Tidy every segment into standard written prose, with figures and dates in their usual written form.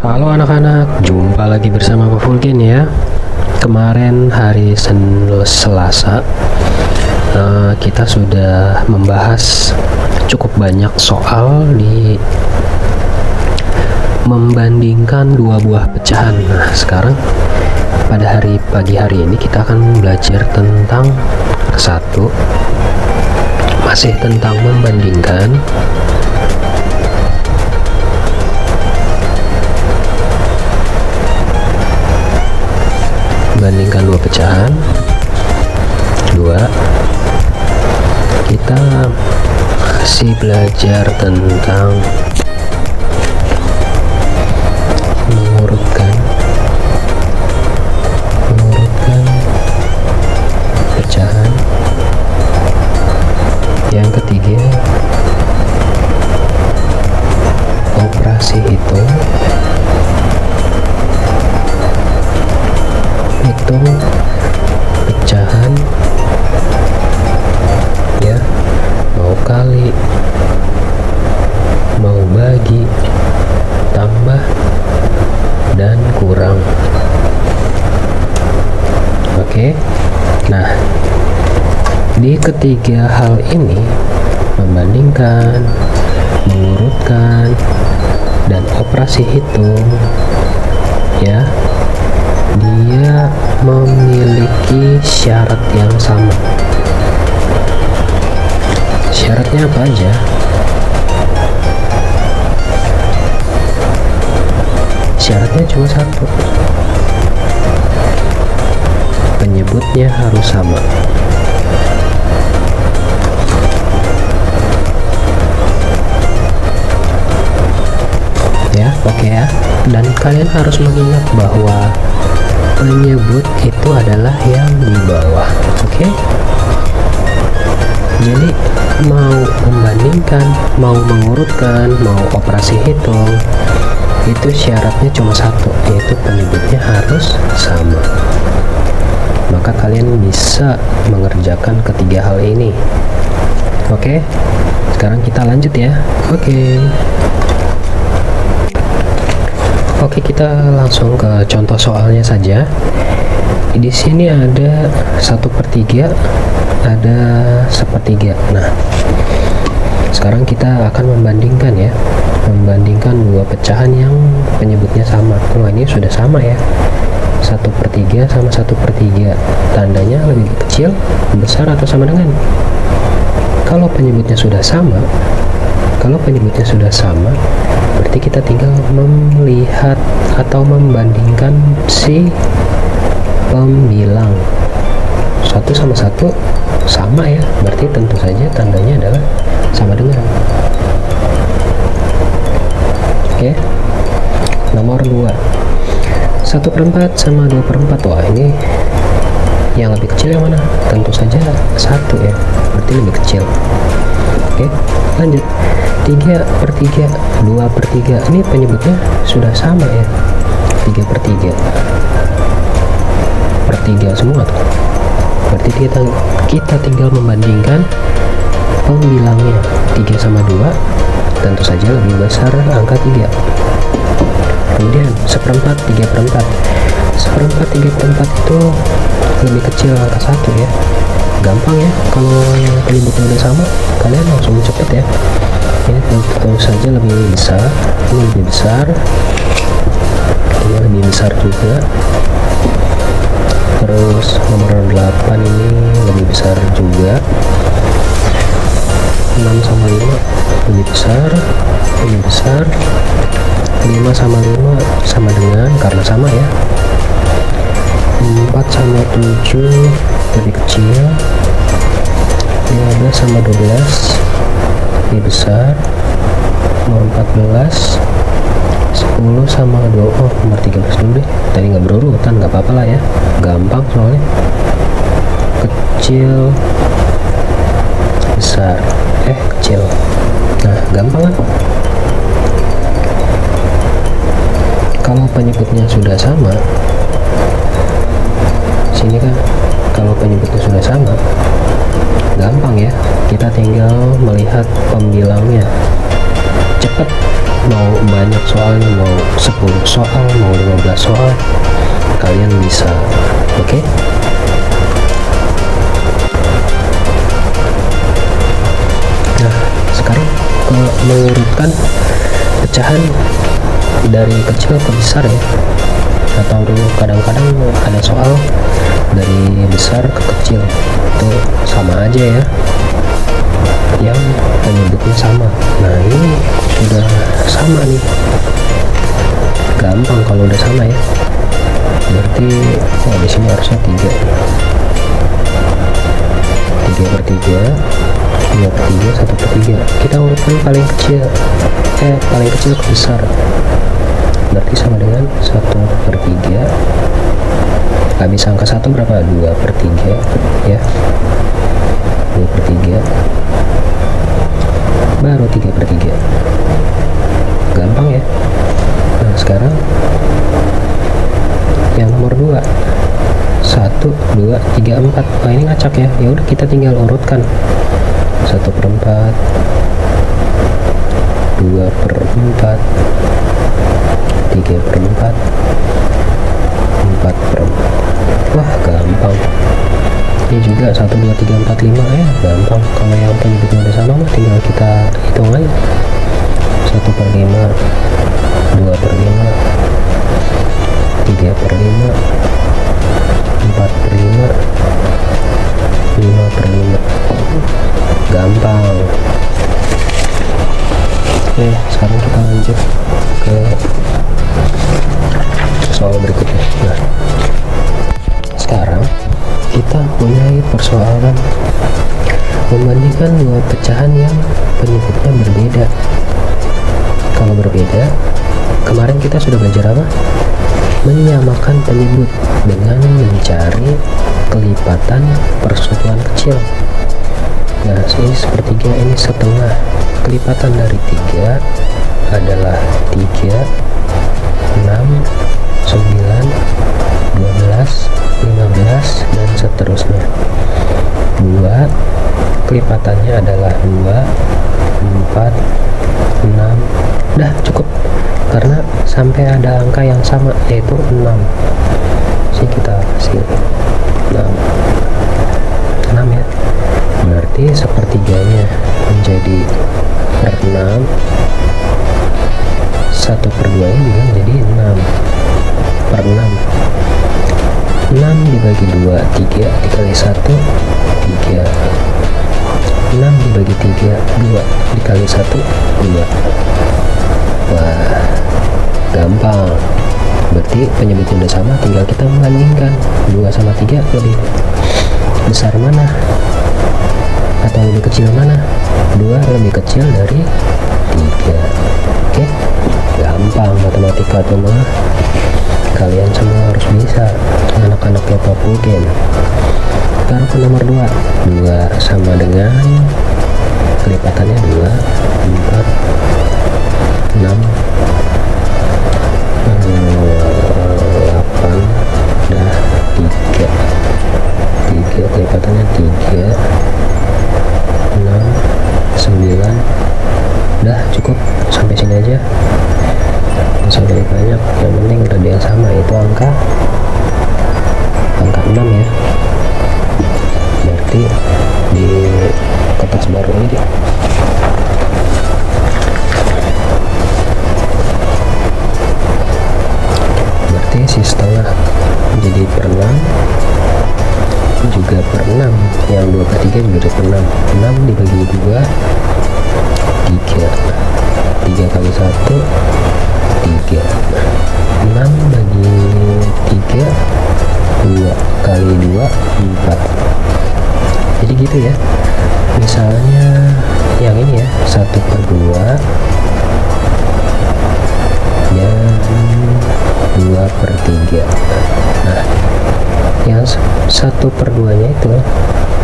Halo anak-anak, jumpa lagi bersama Pak Fulgen ya. Kemarin hari Selasa kita sudah membahas cukup banyak soal di membandingkan dua buah pecahan. Nah, sekarang pada pagi hari ini kita akan belajar tentang satu, masih tentang membandingkan. Bandingkan dua pecahan. Dua, kita masih belajar tentang mengurutkan pecahan. Yang ketiga, operasi hitung pecahan ya, mau kali, mau bagi, tambah, dan kurang. Oke, nah di ketiga hal ini, membandingkan, mengurutkan, dan operasi hitung ya, dia memiliki syarat yang sama. Syaratnya apa aja? Syaratnya cuma satu, penyebutnya harus sama. Ya, oke ya. Dan kalian harus mengingat bahwa penyebut itu adalah yang di bawah. Oke? Jadi mau membandingkan, mau mengurutkan, mau operasi hitung, itu syaratnya cuma satu, yaitu penyebutnya harus sama. Maka kalian bisa mengerjakan ketiga hal ini. Oke? Sekarang kita lanjut ya. Oke, kita langsung ke contoh soalnya saja. Di sini ada 1/3, ada 1/3. Nah, sekarang kita akan membandingkan ya, membandingkan dua pecahan yang penyebutnya sama. Wah, ini sudah sama ya, 1/3 sama 1/3. Tandanya lebih kecil, besar, atau sama dengan? Kalau penyebutnya sudah sama, berarti kita tinggal melihat atau membandingkan si pembilang. 1 sama 1 sama ya, berarti tentu saja tandanya adalah sama dengan. Oke, nomor 2, 1/4 sama 2/4. Wah, ini yang lebih kecil yang mana? Tentu saja 1 ya, berarti lebih kecil. Oke, lanjut. 3/3, 2/3. Ini penyebutnya sudah sama ya, 3/3 semua tuh. Berarti kita tinggal membandingkan pembilangnya. 3 sama 2 tentu saja lebih besar angka 3. Kemudian 1/4, 3/4. 1/4, 3/4 itu lebih kecil angka 1 ya. Gampang ya, kalau yang penyebutnya udah sama, kalian langsung cepet ya. Ini tentu saja lebih besar, ini lebih besar, ini lebih besar juga. Terus nomor 8 ini lebih besar juga. 6 sama 5 lebih besar, lebih besar. 5 sama 5 sama dengan, karena sama ya. 4 sama 7 lebih kecil. 15 sama 12 lebih besar. Nomor 14. 10 sama 2, nomor 13 dulu deh, tadi nggak berurutan, nggak apa-apa lah ya, gampang soalnya. Kecil, besar, kecil. Nah, gampang kan? Kalau penyebutnya sudah sama, sini kan, kalau penyebutnya sudah sama, gampang ya, kita tinggal melihat pembilangnya. Cepat mau banyak soalnya, mau 10 soal, mau 15 soal, kalian bisa. Oke? Nah, sekarang mengurutkan pecahan dari kecil ke besar ya, atau dulu kadang-kadang ada soal dari besar ke kecil, itu sama aja ya, yang penyebutnya sama. Nah, ini udah sama nih, gampang kalau udah sama ya. Berarti di sini harusnya 3 per 3, 2 per 3, 1 per 3. Kita urutkan paling kecil ke besar, berarti sama dengan 1 per 3. Habis angka 1 berapa? 2 per 3 ya, 2 per 3, baru 3 per 3. Gampang ya. Nah, sekarang yang nomor 2, 1, 2, 3, 4. Nah, ini ngacak ya. Ya udah, kita tinggal urutkan 1 per 4, 2 per 4, 3 per 4, 4 per 4. Wah, gampang. Ini juga 1, 2, 3, 4, 5 ya, gampang. Kalau yang penyebutnya udah sama mah tinggal kita hitung aja. 1 per 5, 2 per 5, 3 per 5, 4 per 5, 5 per 5. Gampang. Oke, sekarang kita lanjut ke soal berikutnya. Nah, sekarang kita punya persoalan membandingkan dua pecahan yang penyebutnya berbeda. Kalau berbeda, kemarin kita sudah belajar apa? Menyamakan penyebut dengan mencari kelipatan persatuan kecil. Nah, ini sepertiga, ini setengah. Kelipatan dari 3 adalah 3, 6, 9, 12, 15, dan seterusnya. 2, kelipatannya adalah 2, 4, 6. Udah cukup, karena sampai ada angka yang sama, yaitu 6. Jadi kita kasih 6 ya. Berarti sepertiganya menjadi per 6, 1 per 2 nya juga menjadi 6 per 6. 6 dibagi 2, 3 dikali 1, 3. 6 dibagi 3, 2 dikali 1, 2. Wah, gampang. Berarti penyebutnya udah sama, tinggal kita membandingkan 2 sama 3 lebih besar mana atau lebih kecil mana. 2 lebih kecil dari 3. Oke, gampang matematika tuh mah. Kalian semua harus bisa, anak-anak Kepo Game. Sekarang ke nomor 2. 2 sama dengan kelipatannya 2, 4, 6, 8, dah 3. 3 kelipatannya 3, 6, 9. Dah cukup, sampai sini aja. Bisa lebih banyak, yang penting udah yang sama, itu angka 6 ya. Berarti di kertas baru ini berarti si setengah jadi per 6, juga per 6, yang 2 per 3 juga per 6. 6 dibagi 2, 3. 3 kali 1, 3. 6 bagi 3, 2 kali 2, 4. Jadi gitu ya. Misalnya yang ini ya, 1 per 2 dan 2 per 3. Nah, yang 1 per 2 nya itu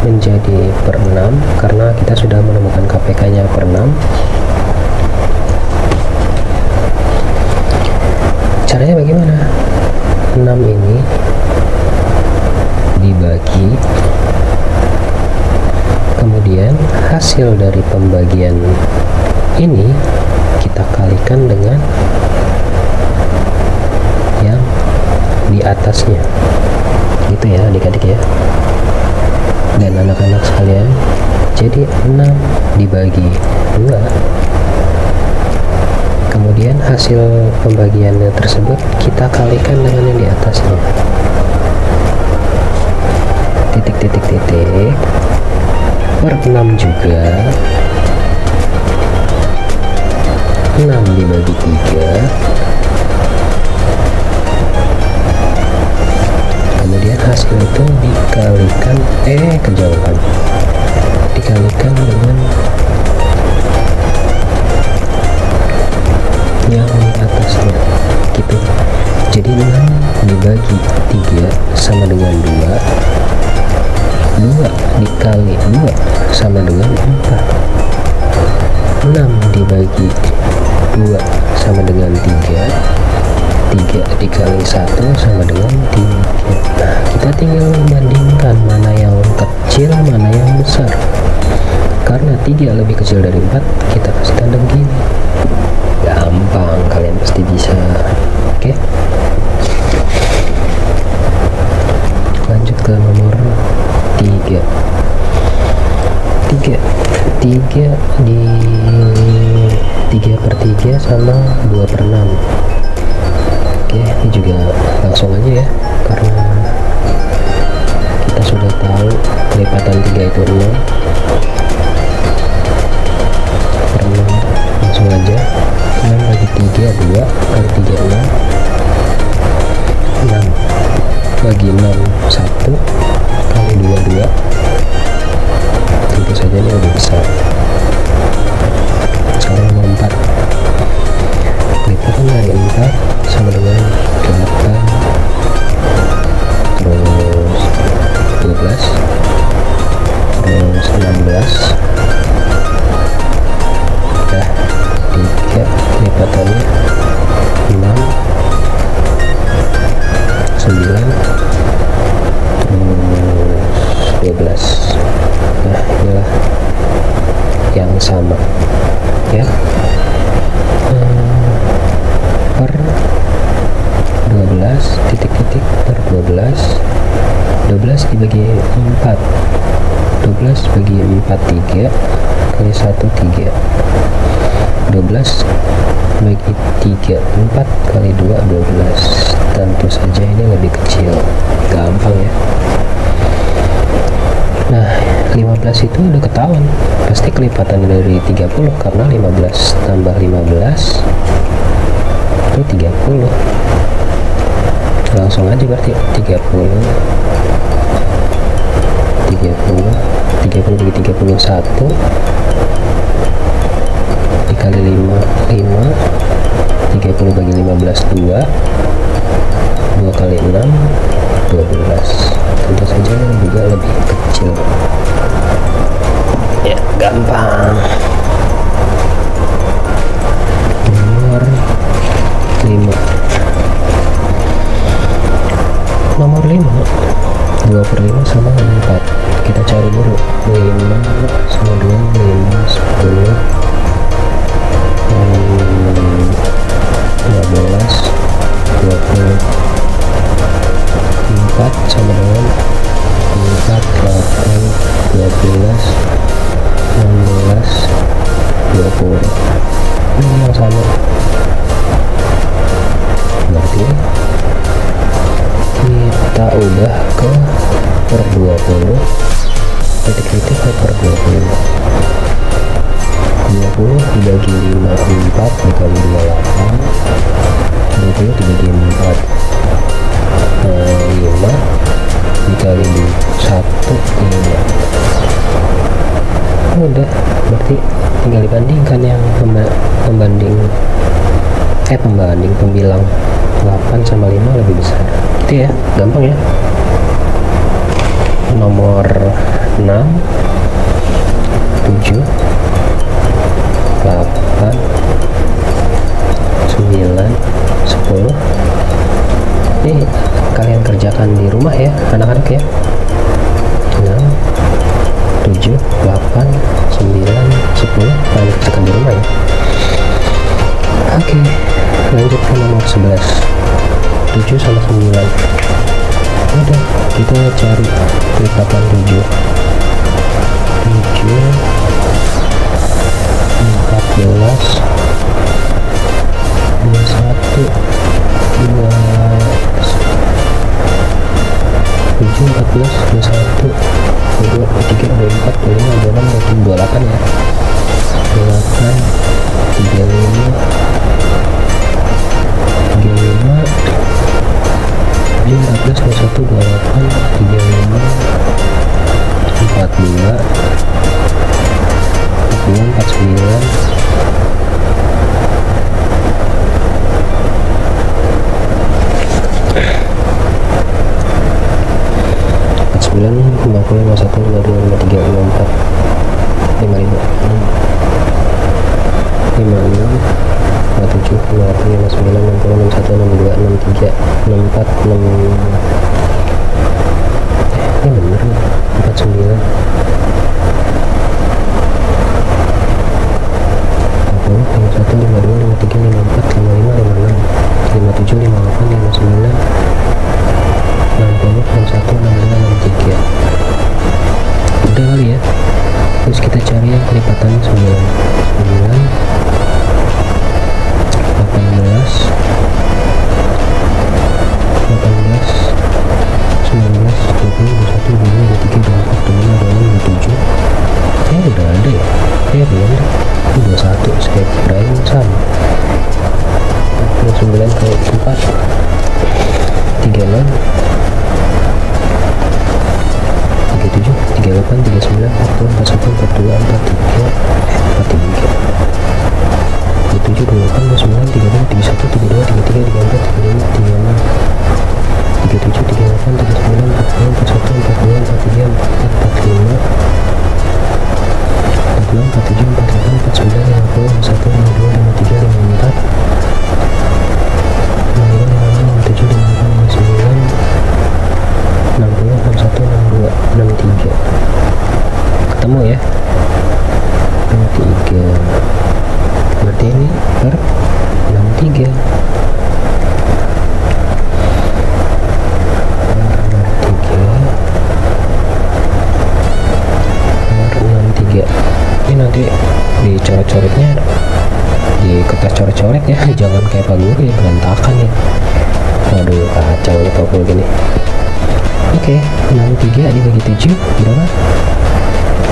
menjadi per 6, karena kita sudah menemukan KPK nya per 6. Caranya bagaimana? 6 ini dibagi, kemudian hasil dari pembagian ini kita kalikan dengan yang di atasnya, gitu ya adik-adik ya. Dan anak-anak sekalian, jadi 6 dibagi 2, kemudian hasil pembagiannya tersebut kita kalikan dengan yang di atasnya, titik per 6 juga. 6 dibagi 3, kemudian hasil itu dikalikan kejauhan, dikalikan dengan yang di atasnya, gitu. Jadi 6 dibagi 3 sama dengan 2, 2 dikali 2 sama dengan 4, 6 dibagi 2 sama dengan 3, 3 dikali 1 sama dengan 3. Nah, kita tinggal membandingkan mana yang kecil, mana yang besar. Karena 3 lebih kecil dari 4, kita kasih tanda gini. Gampang, kalian pasti bisa. Oke, lanjut ke nomor 3. 3 di 3/3 sama 2/6. Oke, ini juga langsung aja ya, karena kita sudah tahu kelipatan 3 itu 6 per 6. Langsung aja, 6 bagi 3 2 kali 3 6, 6 bagi 6 1 kali 2 2. Tentu saja ini lebih besar. Sekarang nomor 4, kelipatan dari 4 sama dengan 8, terus 12, terus 16. Udah 3 kelipatannya 6, 9, terus 12. Nah, inilah yang sama ya. Per 12 titik-titik per 12 dibagi 4, 12 bagi 4 3 kali 1 3, 12 bagi 3 4 kali 2 12. Tentu saja ini lebih kecil, gampang ya. Nah, 15 itu udah ketahuan pasti kelipatan dari 30, karena 15 tambah 15 itu 30. Langsung aja berarti 30 bagi 31 dikali 5 30 bagi 15 2 kali 6 12. Tentu saja juga lebih kecil ya, gampang. Nomor 5 2/5 sama 4. Kita cari dulu. 5 sama 2 5 10 15 20. 4 sama dengan 4 8 12 16 20. Ini yang sama, berarti kita udah ke per 20, titik-titik ke per 20 dibagi 5 4 dikali 28, 20 dibagi 4 5 dikali 1 5. Udah, berarti tinggal dibandingkan yang pembilang 8 sama 5 lebih besar, gitu ya, gampang ya. Nomor 6 7 8 9 10. Ini kalian kerjakan di rumah ya anak-anak ya. 6 7 8 9 10 paling dikasihkan di rumah ya. Oke, lanjut ke nomor 11, 7 sama 9. Udah, kita cari lipatan 7, 14, 21, 2, 7, 14, 21, 22, 23, 24, 25, 26, 28 ya. 28, 35, 35, 14, 21, 28, 35, 42, 49, 50, 51, 52, 53, 54, 55, 56, 57, 58, 59, 60, 61, 62, 63, 64, 6, ini bener nih, 49, 51, 52, 53, 54, 55, 56, 57, 58, 59, 60, 61, 62, 63. Udah kali ya. Terus kita cari yang kelipatan 9, 9, 18, 19, 20, 21, 22, 23, 24, 25, 26, 27. Udah ada ya? Belum deh. 21, saya kirain sama. 29 kali 4, 36, 37, 38, 39, 40, 41, 42, 43, 43, 27, 28, 29, 30, 31, 32, 33, 34, 35, 36, 37, 38, 39, 40, 41, 42, 43, 44, 45, 46, 47, 48, 49, 50, 51, 52, 53, 54, 55, 56, 57, 58, 59, 60, 61, 62, 63. Ketemu ya? 63. Berarti ini per 63. Ini nanti dicoret-coretnya di kertas coret-coret ya, jangan kayak Pak Guru ya, berantakan ya. Waduh, kacau ya kalau gini. Oke, 63 dibagi 7 berapa?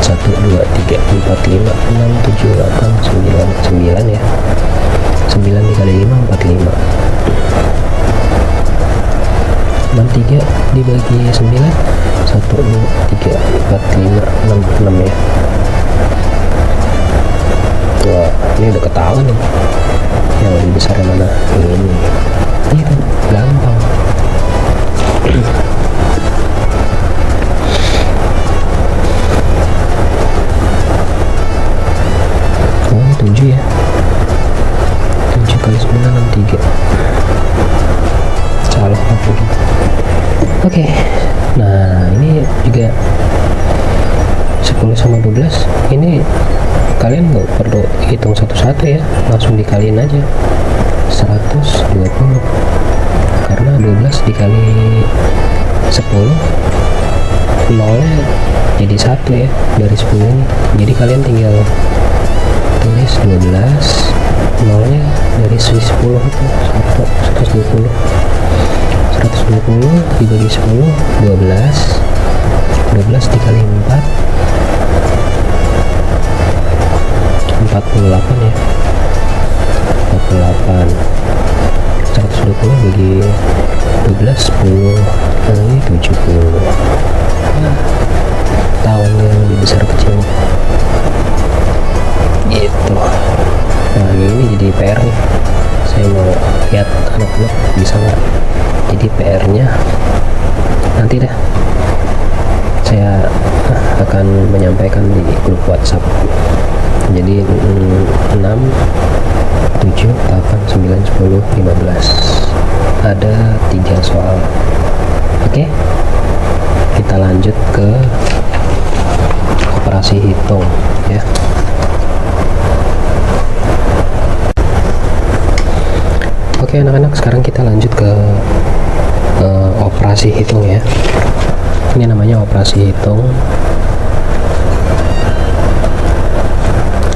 1, 2, 3, 4, 5, 6, 7, 8, 9 ya. 9 dikali 5, 45. 63 dibagi 9, 1, 2, 3, 4, 5, 6 ya. Wah, ini udah ketahuan nih yang lebih besar yang mana. Ini kan gampang. Oh, 7 ya. 7 kali 9, 63. Salah aku. Oke, nah ini juga 10 sama 12. Ini kalian nggak perlu hitung satu-satu ya, langsung dikaliin aja 120, karena 12 dikali 10 nolnya jadi 1 ya dari 10 ini. Jadi kalian tinggal tulis 12, nolnya dari 10 itu 120 dibagi 10, 12 dikali 4, 48 ya. 48 120 bagi 12, 10 kali 70. Nah, tahun yang lebih besar kecil gitu. Nah, ini jadi PR nih, saya mau lihat anak-anak bisa nggak. Jadi PR nya nanti dah saya akan menyampaikan di grup WhatsApp. Jadi 6, 7, 8, 9, 10, 15 ada 3 soal. Oke, kita lanjut ke operasi hitung ya. Oke anak-anak, sekarang kita lanjut ke operasi hitung ya. Ini namanya operasi hitung.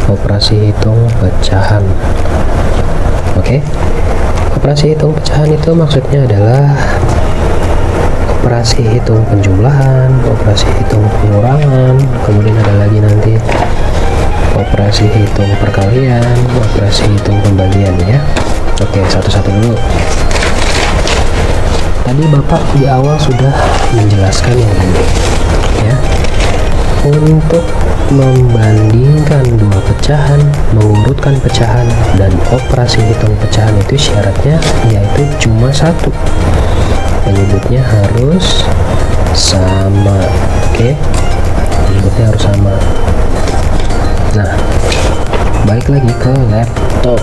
Operasi hitung pecahan. Oke. Operasi hitung pecahan itu maksudnya adalah operasi hitung penjumlahan, operasi hitung pengurangan, kemudian ada lagi nanti operasi hitung perkalian, operasi hitung pembagian ya. Oke, satu-satu dulu. Tadi Bapak di awal sudah menjelaskan yang ini ya. Untuk membandingkan dua pecahan, mengurutkan pecahan, dan operasi hitung pecahan itu syaratnya yaitu cuma satu, penyebutnya harus sama. Oke, penyebutnya harus sama. Nah, balik lagi ke laptop.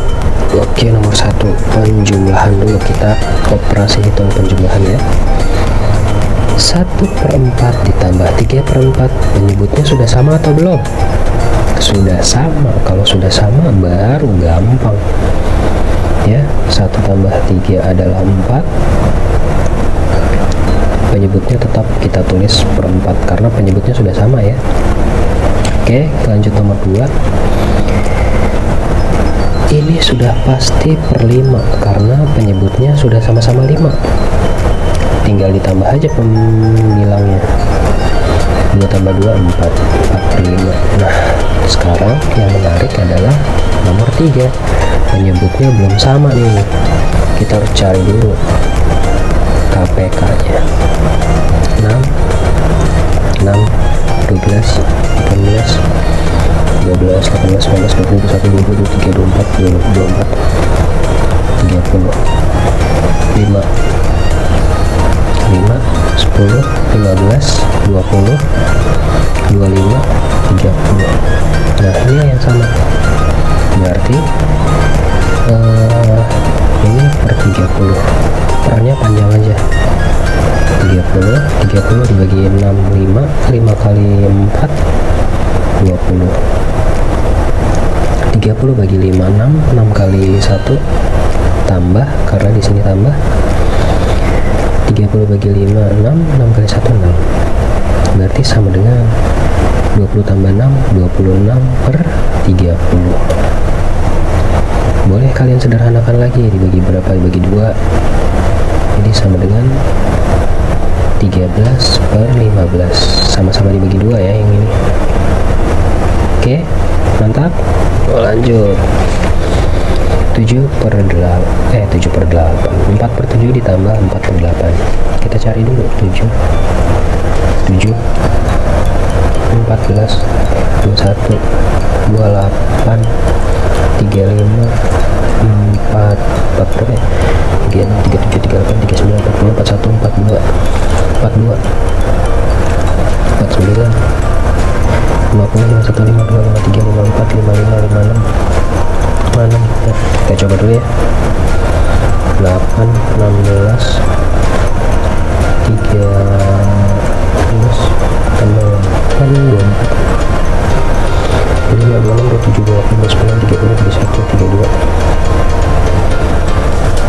Oke, nomor satu, penjumlahan dulu. Kita operasi hitung penjumlahan ya. 1/4 ditambah 3/4, penyebutnya sudah sama atau belum? Sudah sama. Kalau sudah sama baru gampang ya. 1 tambah 3 adalah 4, penyebutnya tetap kita tulis per4 karena penyebutnya sudah sama ya. Oke, lanjut nomor 2. Ini sudah pasti per 5 karena penyebutnya sudah sama-sama 5, tinggal ditambah aja pemilangnya. 2 tambah 2 4, 4/5. Nah, sekarang yang menarik adalah nomor 3, penyebutnya belum sama nih. Kita harus cari dulu KPK nya. 6 6 12 18 12 18 19 20 21 22 23 24 24 30 5 5 10 15 20 25 30. Nah, ini yang sama, berarti ini per 30, pernya panjang aja. 30 dibagi 6 5 kali 4 20, 30 bagi 5 6 kali 1 tambah, karena di sini tambah. 30 bagi 5 6 kali 1 6, berarti sama dengan 20 tambah 6 26 per 30. Boleh kalian sederhanakan lagi, dibagi berapa? Dibagi 2, jadi sama dengan 13 per 15, sama-sama dibagi 2 ya yang ini. Oke, mantap. Lanjut. 7 per 8 4 per 7 ditambah 4 per 8. Kita cari dulu 7 14 21 28 35 4 berapa ya? 37 38 39 40 41 42 42 49 50 51 52 53 54 55 56 56. Nah, kita coba dulu ya. 8 16 13 tambah 8 24, jadi 26 27 28 29 30 31 32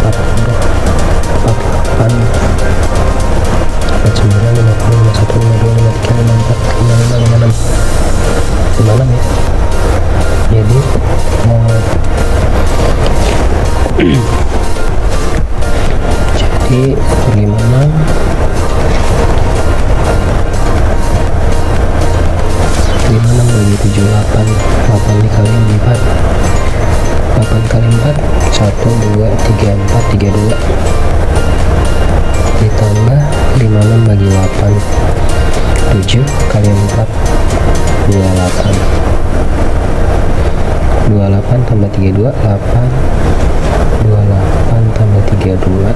40 48 49 50 51 52 53 54 55 56 56 ya. Jadi jadi 56 bagi 78, 8 dikali 4 8 kali 4 1 2 3 4 32 ditambah 56 bagi 8 7 kali 4 28 28 tambah 32 8 28 tambah 32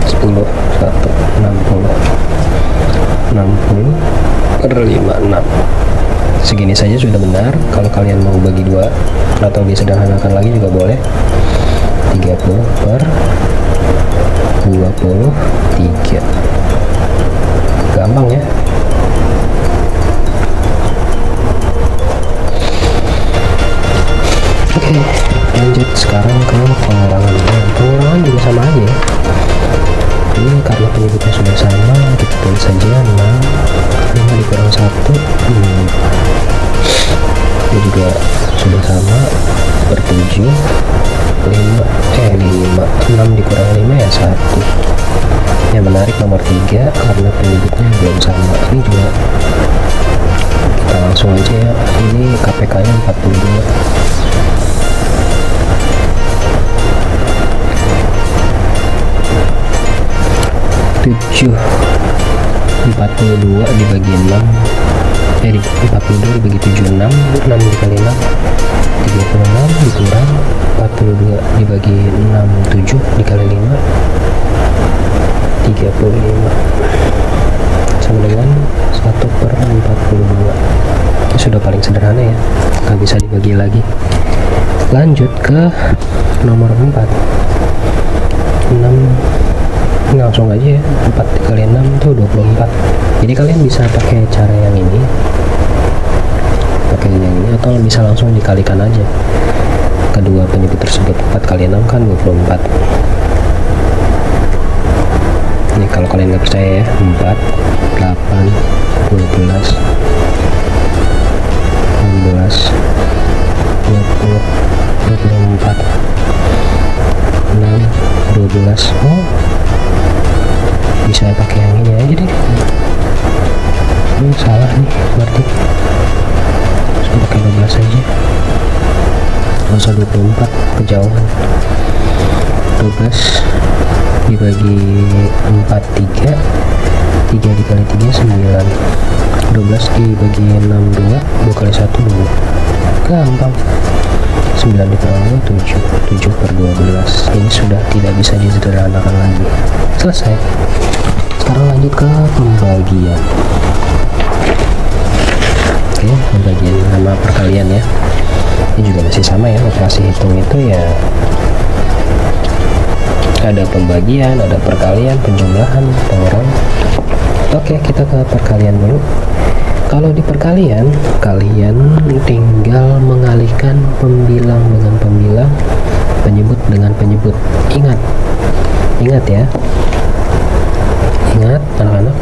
10 1 60 per 56. Segini saja sudah benar. Kalau kalian mau bagi 2 atau disederhanakan lagi juga boleh. 30 per 23. Gampang ya. Oke, lanjut sekarang ke pengurangan. Untuk 1. Yang menarik nomor 3 karena penyebutnya belum sama. Ini juga kita langsung aja ya, ini KPK nya 42. 7 42 dibagi 6, di 42 dibagi 76, 6 dikali 6 36, dikurang 42 dibagi 6, 7 dikali 5 35 sama dengan 1/42. Ini sudah paling sederhana ya, nggak bisa dibagi lagi. Lanjut ke nomor 4. 6 langsung aja ya, 4 dikali 6 itu 24. Jadi kalian bisa pakai cara yang ini, atau bisa langsung dikalikan aja kedua penyebut tersebut. 4 kali 6 kan 24. Ini kalau kalian nggak percaya ya, 4 8 12 16 20 24 6 12. Oh, bisa pakai yang ini aja deh. Ini salah nih berarti, saya pakai 12 aja, nggak usah 24, kejauhan. 12 dibagi 4 3 dikali 3 9, 12 dibagi 6 2 kali 1 2, gampang. 9 dikali 2 7/12. Ini sudah tidak bisa disederhanakan lagi. Selesai. Sekarang lanjut ke pembagian. Oke, pembagian nama perkalian ya. Ini juga masih sama ya, operasi hitung itu ya ada pembagian, ada perkalian, penjumlahan, pengurangan. Oke, kita ke perkalian dulu. Kalau di perkalian, kalian tinggal mengalihkan pembilang dengan pembilang, penyebut dengan penyebut. Ingat ya, ingat anak-anak,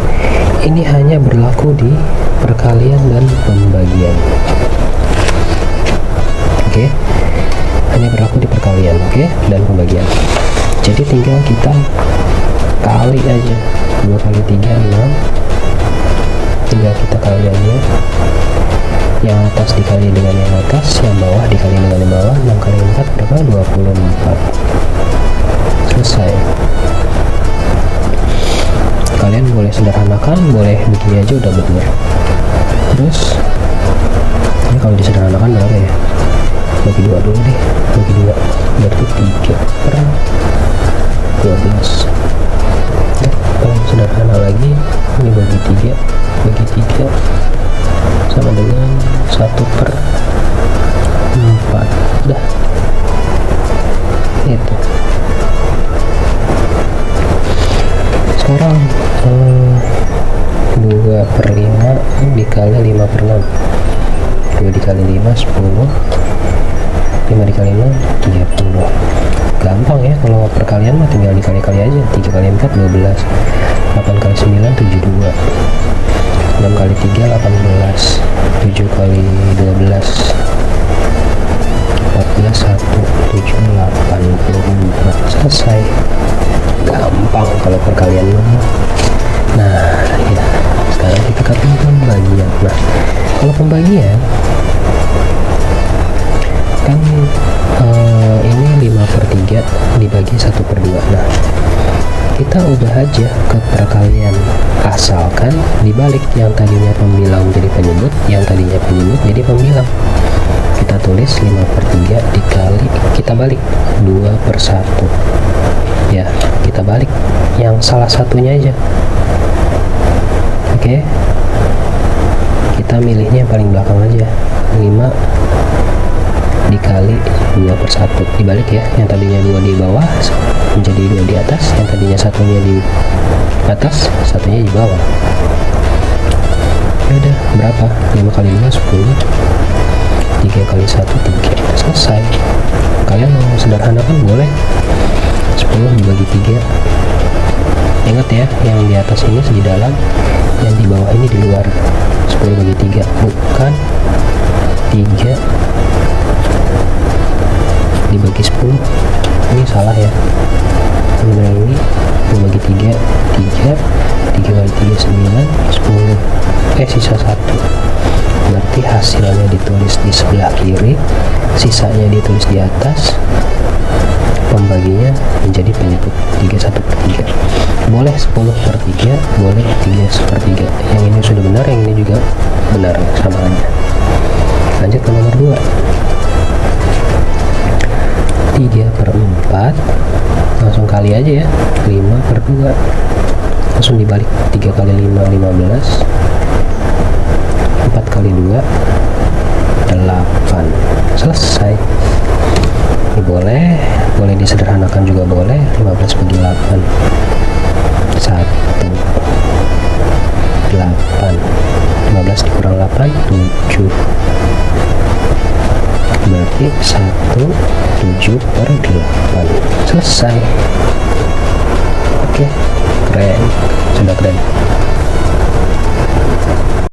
ini hanya berlaku di perkalian dan pembagian. Oke, hanya berlaku di perkalian, oke, dan pembagian. Jadi tinggal kita kali aja, 2 kali 3 6, tinggal kita kali aja, yang atas dikali dengan yang atas, yang bawah dikali dengan yang bawah. 6 kali 4 berapa? 24. Selesai. Kalian boleh sederhanakan, boleh begini aja udah benar. Terus ini kalau disederhanakan berapa ya? Bagi 2 dulu deh, bagi 2 berarti 3/12. Paling sederhana lagi, ini bagi 3 sama dengan 1/4. Udah, itu. Sekarang 2/5 dikali 5/6. 2 dikali 5 10, 5 dikali 6 30. Gampang ya, kalau perkalian mah tinggal dikali-kali aja. 3 kali 4 12, 8 kali 9 72, 6 kali 3 18, 7 kali 12 14 1 7 84. Selesai. Gampang kalau perkalian mah. Nah ya, sekarang kita ke pembagian. Nah, kalau pembagian kan ini 5/3 dibagi 1/2. Nah, kita ubah aja ke perkalian, asalkan dibalik, yang tadinya pembilang jadi penyebut, yang tadinya penyebut jadi pembilang. Kita tulis 5/3 dikali, kita balik 2/1 ya, kita balik yang salah satunya aja. Oke, kita milihnya yang paling belakang aja. 5 dikali 2/1 dibalik ya, yang tadinya 2 di bawah menjadi 2 di atas, yang tadinya satunya di atas, satunya di bawah. Ya udah, berapa? 5 kali 2 10, 3 kali 1 3. Selesai. Kalian mau sederhanakan boleh, 10 dibagi 3. Ingat ya, yang di atas ini di dalam, yang di bawah ini di luar. 10 bagi 3, bukan 3 dibagi 10. Ini salah ya, sebenarnya ini 2 bagi 3, 3 kali 3 9, 10, sisa 1. Berarti hasilnya ditulis di sebelah kiri, sisanya ditulis di atas, pembaginya menjadi penyebut 31/3. Boleh 10/3, boleh 3/3. Yang ini sudah benar, yang ini juga benar samaannya. Lanjut ke nomor 2. 3/4 langsung kali aja ya, 5/2 langsung dibalik. 3 kali 5 15, 4 kali 2 8. Selesai. Ini boleh disederhanakan juga boleh. 15 bagi 8 1, 8. 15 dikurang 8 7, berarti 1/7/8. Selesai. Oke, keren, sudah keren.